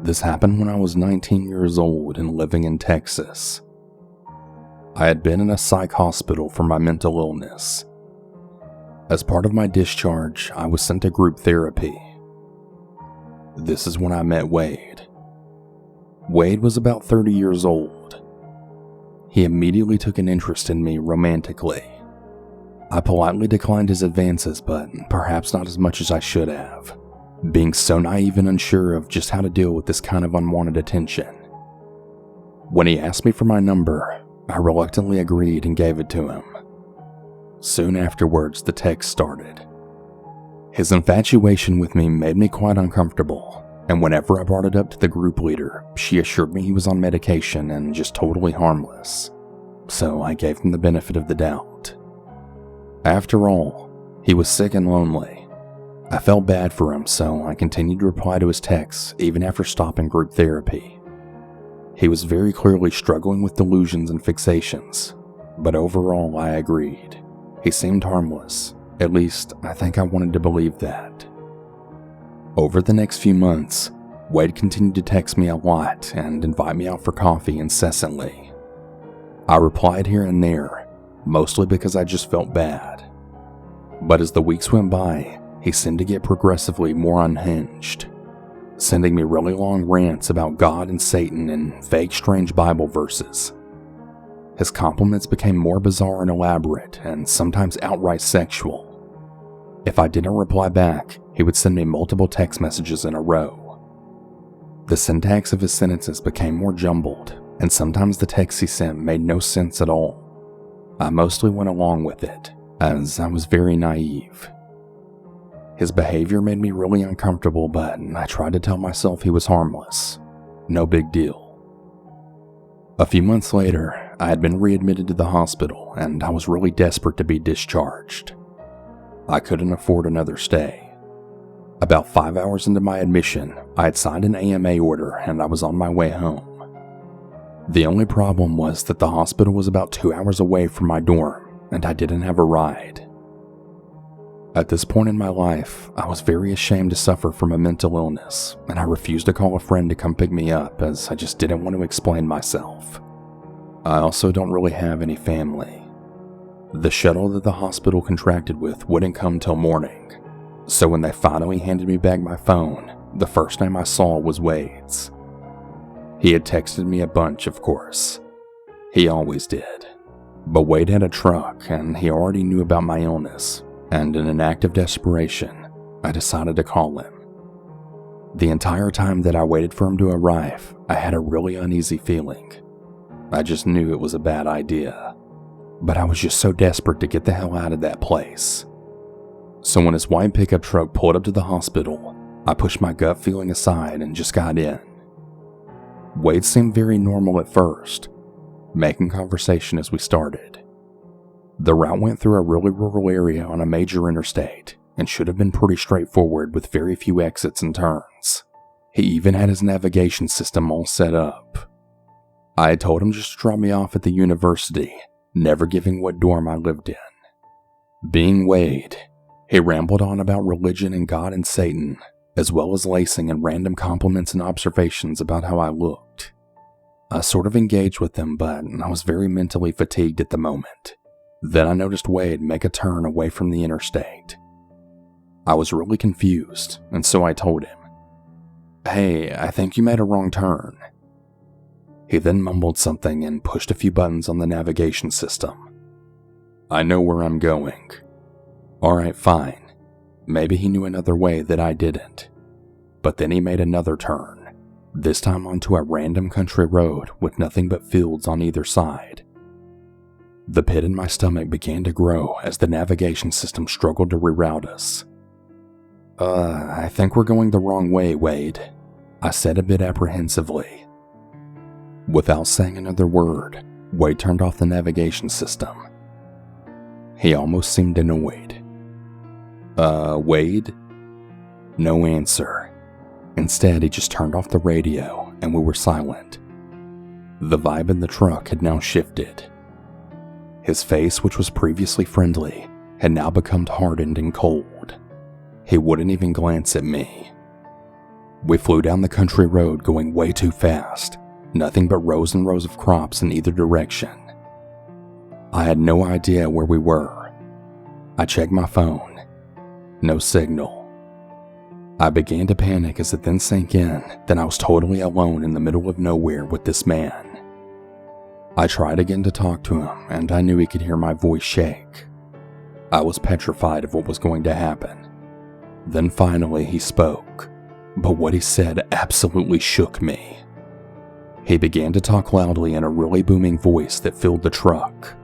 This happened when I was 19 years old and living in Texas. I had been in a psych hospital for my mental illness. As part of my discharge, I was sent to group therapy. This is when I met Wade. Wade was about 30 years old. He immediately took an interest in me romantically. I politely declined his advances, but perhaps not as much as I should have, being so naive and unsure of just how to deal with this kind of unwanted attention. When he asked me for my number, I reluctantly agreed and gave it to him. Soon afterwards, the text started. His infatuation with me made me quite uncomfortable, and whenever I brought it up to the group leader, she assured me he was on medication and just totally harmless. So I gave him the benefit of the doubt. After all, he was sick and lonely. I felt bad for him, so I continued to reply to his texts even after stopping group therapy. He was very clearly struggling with delusions and fixations, but overall I agreed. He seemed harmless. At least, I think I wanted to believe that. Over the next few months, Wade continued to text me a lot and invite me out for coffee incessantly. I replied here and there, mostly because I just felt bad. But as the weeks went by, he seemed to get progressively more unhinged, sending me really long rants about God and Satan and vague strange Bible verses. His compliments became more bizarre and elaborate, and sometimes outright sexual. If I didn't reply back, he would send me multiple text messages in a row. The syntax of his sentences became more jumbled, and sometimes the texts he sent made no sense at all. I mostly went along with it, as I was very naive. His behavior made me really uncomfortable, but I tried to tell myself he was harmless. No big deal. A few months later, I had been readmitted to the hospital, and I was really desperate to be discharged. I couldn't afford another stay. About 5 hours into my admission, I had signed an AMA order and I was on my way home. The only problem was that the hospital was about 2 hours away from my dorm, and I didn't have a ride. At this point in my life, I was very ashamed to suffer from a mental illness, and I refused to call a friend to come pick me up as I just didn't want to explain myself. I also don't really have any family. The shuttle that the hospital contracted with wouldn't come till morning, so when they finally handed me back my phone, the first name I saw was Wade's. He had texted me a bunch, of course. He always did. But Wade had a truck, and he already knew about my illness, and in an act of desperation, I decided to call him. The entire time that I waited for him to arrive, I had a really uneasy feeling. I just knew it was a bad idea. But I was just so desperate to get the hell out of that place. So when his white pickup truck pulled up to the hospital, I pushed my gut feeling aside and just got in. Wade seemed very normal at first, making conversation as we started. The route went through a really rural area on a major interstate and should have been pretty straightforward with very few exits and turns. He even had his navigation system all set up. I had told him just to drop me off at the university, never giving what dorm I lived in. Being Wade, he rambled on about religion and God and Satan, as well as lacing in random compliments and observations about how I looked. I sort of engaged with him, but I was very mentally fatigued at the moment. Then I noticed Wade make a turn away from the interstate. I was really confused, and so I told him, "Hey, I think you made a wrong turn." He then mumbled something and pushed a few buttons on the navigation system. "I know where I'm going." Alright, fine. Maybe he knew another way that I didn't. But then he made another turn, this time onto a random country road with nothing but fields on either side. The pit in my stomach began to grow as the navigation system struggled to reroute us. I think we're going the wrong way, Wade," I said a bit apprehensively. Without saying another word, Wade turned off the navigation system. He almost seemed annoyed. Wade?" No answer. Instead, he just turned off the radio and we were silent. The vibe in the truck had now shifted. His face, which was previously friendly, had now become hardened and cold. He wouldn't even glance at me. We flew down the country road going way too fast, nothing but rows and rows of crops in either direction. I had no idea where we were. I checked my phone. No signal. I began to panic as it then sank in that I was totally alone in the middle of nowhere with this man. I tried again to talk to him, and I knew he could hear my voice shake. I was petrified of what was going to happen. Then finally he spoke, but what he said absolutely shook me. He began to talk loudly in a really booming voice that filled the truck.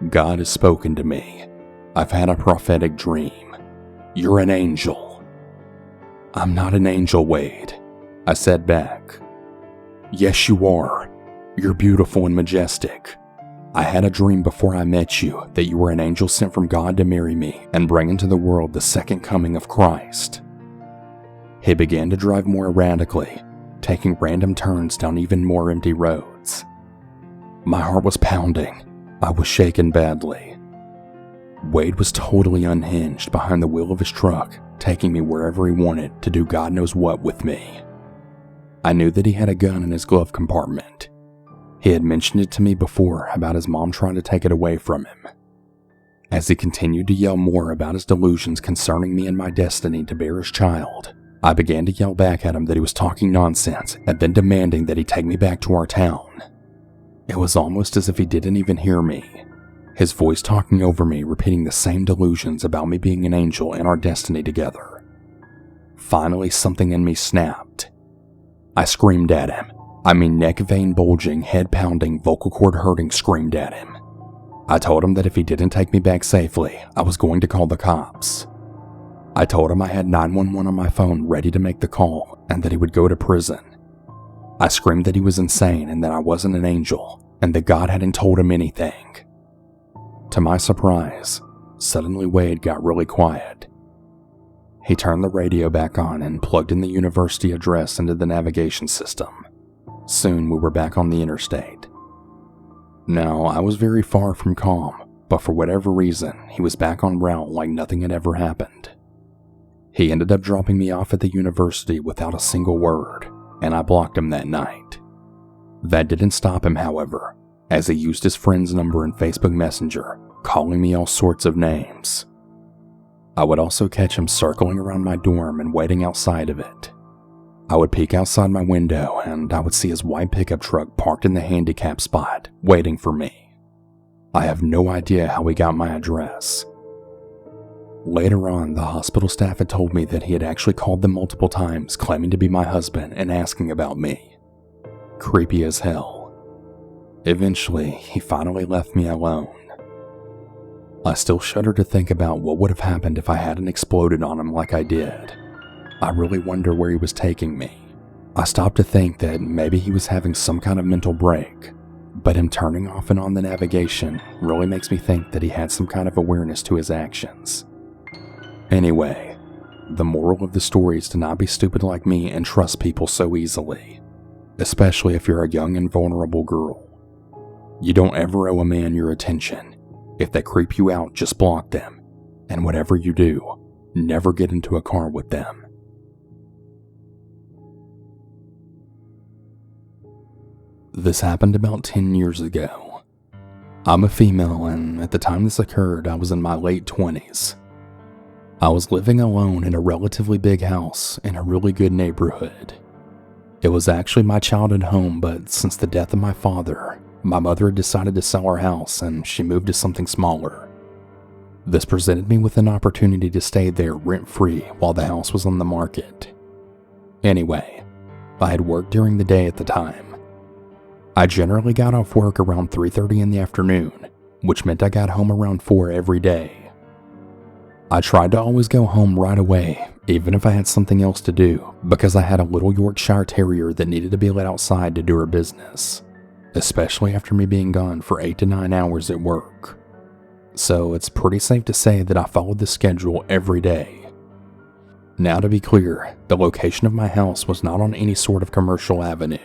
God has spoken to me. I've had a prophetic dream. You're an angel. I'm not an angel, Wade, I said back. Yes, you are. You're beautiful and majestic. I had a dream before I met you that you were an angel sent from God to marry me and bring into the world the second coming of Christ. He began to drive more erratically, taking random turns down even more empty roads. My heart was pounding. I was shaken badly. Wade was totally unhinged behind the wheel of his truck, taking me wherever he wanted to do God knows what with me. I knew that he had a gun in his glove compartment. He had mentioned it to me before about his mom trying to take it away from him. As he continued to yell more about his delusions concerning me and my destiny to bear his child, I began to yell back at him that he was talking nonsense and then demanding that he take me back to our town. It was almost as if he didn't even hear me. His voice talking over me, repeating the same delusions about me being an angel and our destiny together. Finally, something in me snapped. I screamed at him. I mean, neck vein bulging, head pounding, vocal cord hurting, screamed at him. I told him that if he didn't take me back safely, I was going to call the cops. I told him I had 911 on my phone ready to make the call and that he would go to prison. I screamed that he was insane and that I wasn't an angel and that God hadn't told him anything. To my surprise, suddenly Wade got really quiet. He turned the radio back on and plugged in the university address into the navigation system. Soon we were back on the interstate. Now, I was very far from calm, but for whatever reason, he was back on route like nothing had ever happened. He ended up dropping me off at the university without a single word, and I blocked him that night. That didn't stop him, however, as he used his friend's number in Facebook Messenger, calling me all sorts of names. I would also catch him circling around my dorm and waiting outside of it. I would peek outside my window and I would see his white pickup truck parked in the handicap spot, waiting for me. I have no idea how he got my address. Later on, the hospital staff had told me that he had actually called them multiple times claiming to be my husband and asking about me. Creepy as hell. Eventually, he finally left me alone. I still shudder to think about what would have happened if I hadn't exploded on him like I did. I really wonder where he was taking me. I stopped to think that maybe he was having some kind of mental break, but him turning off and on the navigation really makes me think that he had some kind of awareness to his actions. Anyway, the moral of the story is to not be stupid like me and trust people so easily, especially if you're a young and vulnerable girl. You don't ever owe a man your attention. If they creep you out, just block them. And whatever you do, never get into a car with them. This happened about 10 years ago. I'm a female, and at the time this occurred, I was in my late 20s. I was living alone in a relatively big house in a really good neighborhood. It was actually my childhood home, but since the death of my father, my mother had decided to sell our house and she moved to something smaller. This presented me with an opportunity to stay there rent-free while the house was on the market. Anyway, I had worked during the day at the time. I generally got off work around 3:30 in the afternoon, which meant I got home around 4 every day. I tried to always go home right away, even if I had something else to do, because I had a little Yorkshire Terrier that needed to be let outside to do her business, especially after me being gone for 8 to 9 hours at work. So it's pretty safe to say that I followed this schedule every day. Now to be clear, the location of my house was not on any sort of commercial avenue.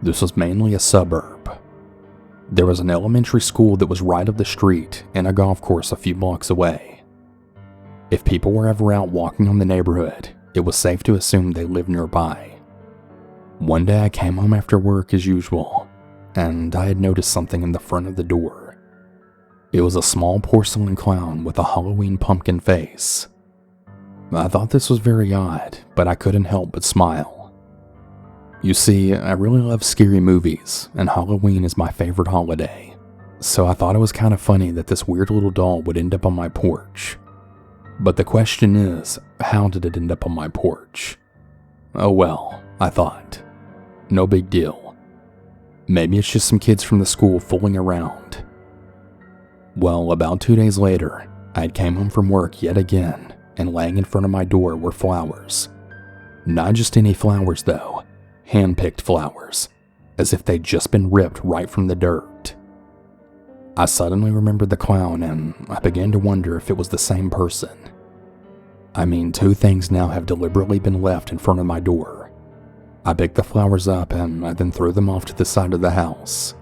This was mainly a suburb. There was an elementary school that was right up the street and a golf course a few blocks away. If people were ever out walking on the neighborhood, It was safe to assume they lived nearby. One day I came home after work as usual, and I had noticed something in the front of the door. It was a small porcelain clown with a Halloween pumpkin face. I thought this was very odd, but I couldn't help but smile. You see, I really love scary movies, and Halloween is my favorite holiday, so I thought it was kind of funny that this weird little doll would end up on my porch. But the question is, how did it end up on my porch? Oh well, I thought. No big deal. Maybe it's just some kids from the school fooling around. Well, about 2 days later, I came home from work yet again, and laying in front of my door were flowers. Not just any flowers though, hand-picked flowers, as if they'd just been ripped right from the dirt. I suddenly remembered the clown, and I began to wonder if it was the same person. I mean, 2 things now have deliberately been left in front of my door. I picked the flowers up and I then threw them off to the side of the house.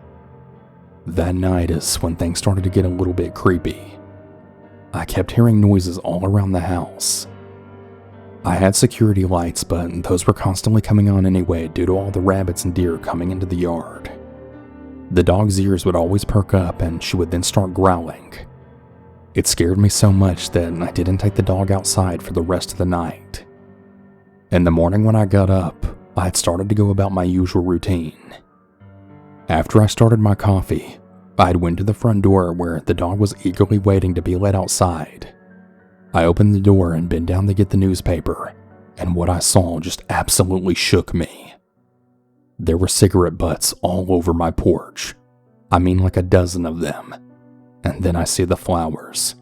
That night is when things started to get a little bit creepy. I kept hearing noises all around the house. I had security lights, but those were constantly coming on anyway due to all the rabbits and deer coming into the yard. The dog's ears would always perk up and she would then start growling. It scared me so much that I didn't take the dog outside for the rest of the night. In the morning when I got up, I had started to go about my usual routine. After I started my coffee, I had went to the front door where the dog was eagerly waiting to be let outside. I opened the door and bent down to get the newspaper, and what I saw just absolutely shook me. There were cigarette butts all over my porch. I mean like a dozen of them. And then I see the flowers.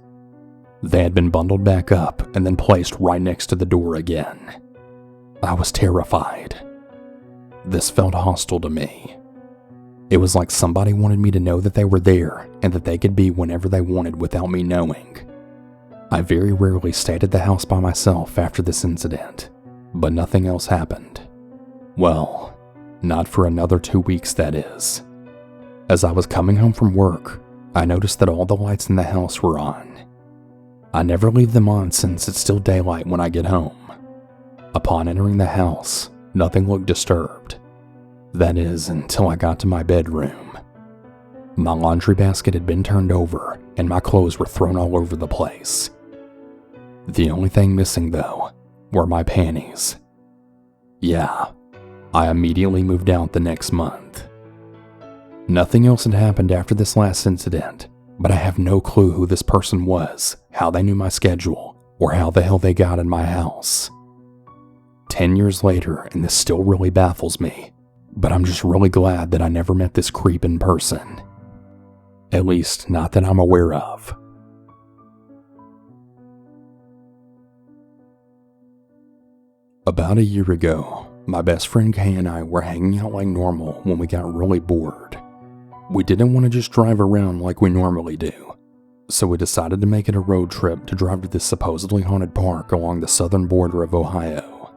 They had been bundled back up and then placed right next to the door again. I was terrified. This felt hostile to me. It was like somebody wanted me to know that they were there and that they could be whenever they wanted without me knowing. I very rarely stayed at the house by myself after this incident, but nothing else happened. Well, not for another 2 weeks, that is. As I was coming home from work, I noticed that all the lights in the house were on. I never leave them on since it's still daylight when I get home. Upon entering the house, nothing looked disturbed. That is, until I got to my bedroom. My laundry basket had been turned over, and my clothes were thrown all over the place. The only thing missing, though, were my panties. Yeah, I immediately moved out the next month. Nothing else had happened after this last incident, but I have no clue who this person was, how they knew my schedule, or how the hell they got in my house. 10 years later, and this still really baffles me, but I'm just really glad that I never met this creep in person. At least, not that I'm aware of. About a year ago, my best friend Kay and I were hanging out like normal when we got really bored. We didn't want to just drive around like we normally do, so we decided to make it a road trip to drive to this supposedly haunted park along the southern border of Ohio.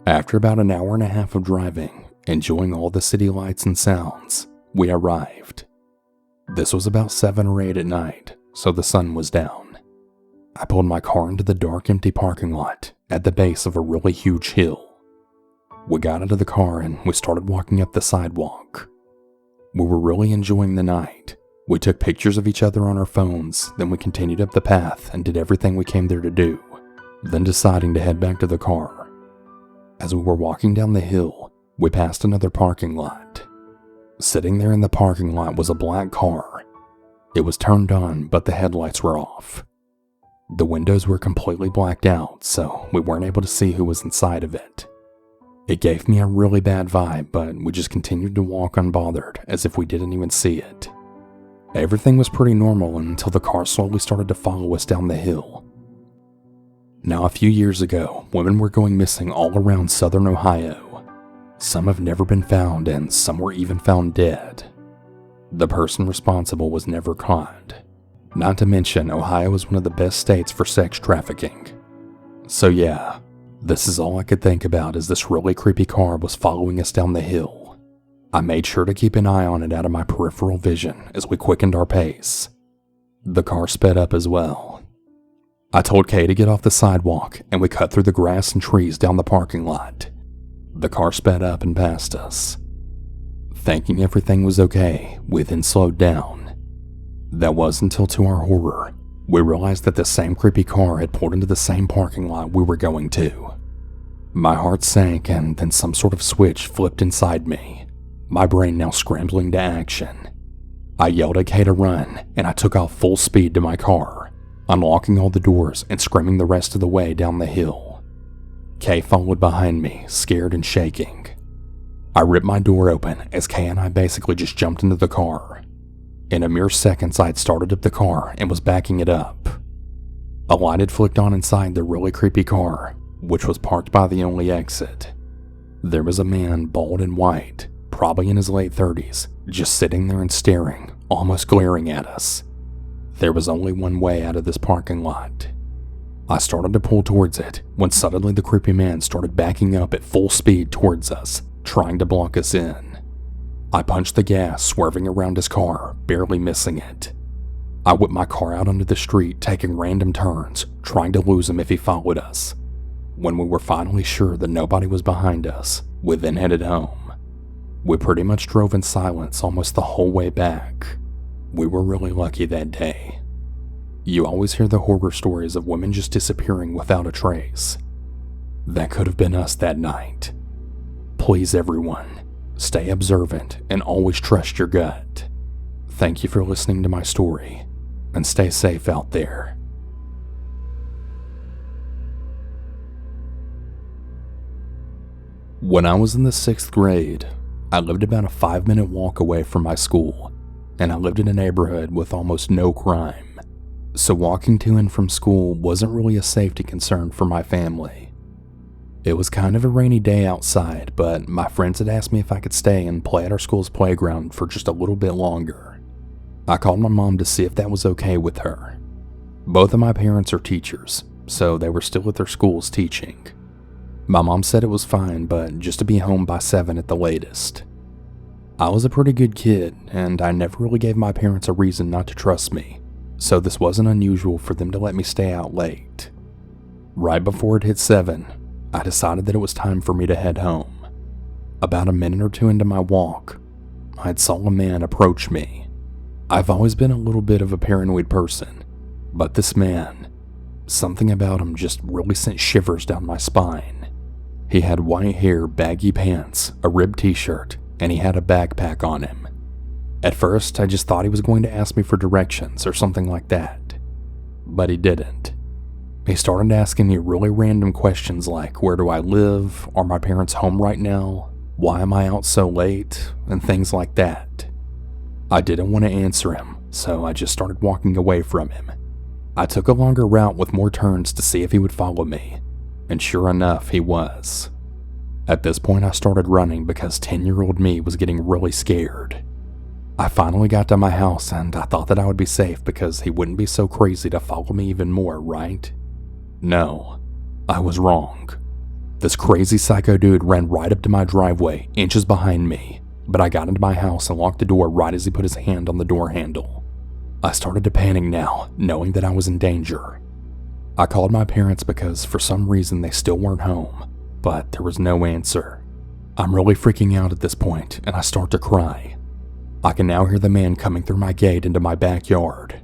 After about an hour and a half of driving, enjoying all the city lights and sounds, we arrived. This was about 7 or 8 at night, so the sun was down. I pulled my car into the dark, empty parking lot at the base of a really huge hill. We got out of the car and we started walking up the sidewalk. We were really enjoying the night. We took pictures of each other on our phones, then we continued up the path and did everything we came there to do, then deciding to head back to the car. As we were walking down the hill, we passed another parking lot. Sitting there in the parking lot was a black car. It was turned on, but the headlights were off. The windows were completely blacked out, so we weren't able to see who was inside of it. It gave me a really bad vibe, but we just continued to walk unbothered, as if we didn't even see it. Everything was pretty normal until the car slowly started to follow us down the hill. Now, a few years ago, women were going missing all around southern Ohio. Some have never been found, and some were even found dead. The person responsible was never caught. Not to mention, Ohio is one of the best states for sex trafficking. So yeah, this is all I could think about as this really creepy car was following us down the hill. I made sure to keep an eye on it out of my peripheral vision as we quickened our pace. The car sped up as well. I told Kay to get off the sidewalk, and we cut through the grass and trees down the parking lot. The car sped up and passed us. Thinking everything was okay, we then slowed down. That was until, to our horror, we realized that the same creepy car had pulled into the same parking lot we were going to. My heart sank, and then some sort of switch flipped inside me, my brain now scrambling to action. I yelled at Kay to run, and I took off full speed to my car, unlocking all the doors and screaming the rest of the way down the hill. Kay followed behind me, scared and shaking. I ripped my door open as Kay and I basically just jumped into the car. In a mere seconds, I had started up the car and was backing it up. A light had flicked on inside the really creepy car, which was parked by the only exit. There was a man, bald and white, probably in his late 30s, just sitting there and staring, almost glaring at us. There was only one way out of this parking lot. I started to pull towards it when suddenly the creepy man started backing up at full speed towards us, trying to block us in. I punched the gas, swerving around his car, barely missing it. I whipped my car out onto the street, taking random turns, trying to lose him if he followed us. When we were finally sure that nobody was behind us, we then headed home. We pretty much drove in silence almost the whole way back. We were really lucky that day. You always hear the horror stories of women just disappearing without a trace. That could have been us that night. Please, everyone, stay observant and always trust your gut. Thank you for listening to my story, and stay safe out there. When I was in the 6th grade, I lived about a 5-minute walk away from my school, and I lived in a neighborhood with almost no crime, so walking to and from school wasn't really a safety concern for my family. It was kind of a rainy day outside, but my friends had asked me if I could stay and play at our school's playground for just a little bit longer. I called my mom to see if that was okay with her. Both of my parents are teachers, so they were still at their schools teaching. My mom said it was fine, but just to be home by 7 at the latest. I was a pretty good kid, and I never really gave my parents a reason not to trust me, so this wasn't unusual for them to let me stay out late. Right before it hit 7, I decided that it was time for me to head home. About a minute or two into my walk, I saw a man approach me. I've always been a little bit of a paranoid person, but this man, something about him just really sent shivers down my spine. He had white hair, baggy pants, a ribbed t-shirt, and he had a backpack on him. At first, I just thought he was going to ask me for directions or something like that, but he didn't. He started asking me really random questions like, where do I live? Are my parents home right now? Why am I out so late? And things like that. I didn't want to answer him, so I just started walking away from him. I took a longer route with more turns to see if he would follow me, and sure enough, he was. At this point, I started running because 10-year-old me was getting really scared. I finally got to my house, and I thought that I would be safe because he wouldn't be so crazy to follow me even more, right? No, I was wrong. This crazy psycho dude ran right up to my driveway, inches behind me, but I got into my house and locked the door right as he put his hand on the door handle. I started to panic now, knowing that I was in danger. I called my parents because for some reason they still weren't home, but there was no answer. I'm really freaking out at this point, and I start to cry. I can now hear the man coming through my gate into my backyard.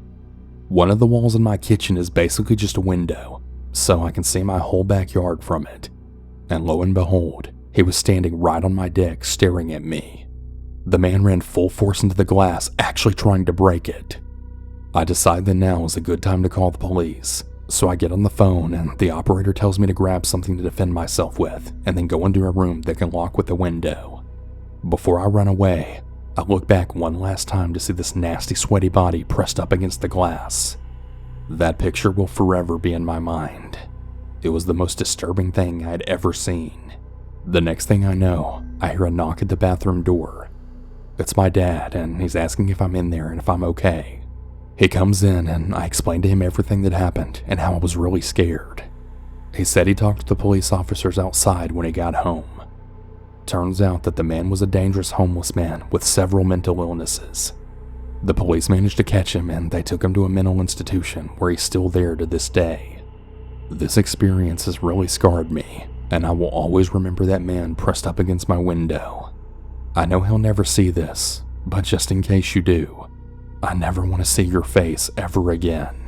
One of the walls in my kitchen is basically just a window, so I can see my whole backyard from it. And lo and behold, he was standing right on my deck staring at me. The man ran full force into the glass, actually trying to break it. I decide that now is a good time to call the police, so I get on the phone and the operator tells me to grab something to defend myself with and then go into a room that can lock with a window. Before I run away, I look back one last time to see this nasty sweaty body pressed up against the glass. That picture will forever be in my mind. It was the most disturbing thing I had ever seen. The next thing I know, I hear a knock at the bathroom door. It's my dad, and he's asking if I'm in there and if I'm okay. He comes in, and I explained to him everything that happened and how I was really scared. He said he talked to the police officers outside when he got home. Turns out that the man was a dangerous homeless man with several mental illnesses. The police managed to catch him, and they took him to a mental institution where he's still there to this day. This experience has really scarred me, and I will always remember that man pressed up against my window. I know he'll never see this, but just in case you do, I never want to see your face ever again.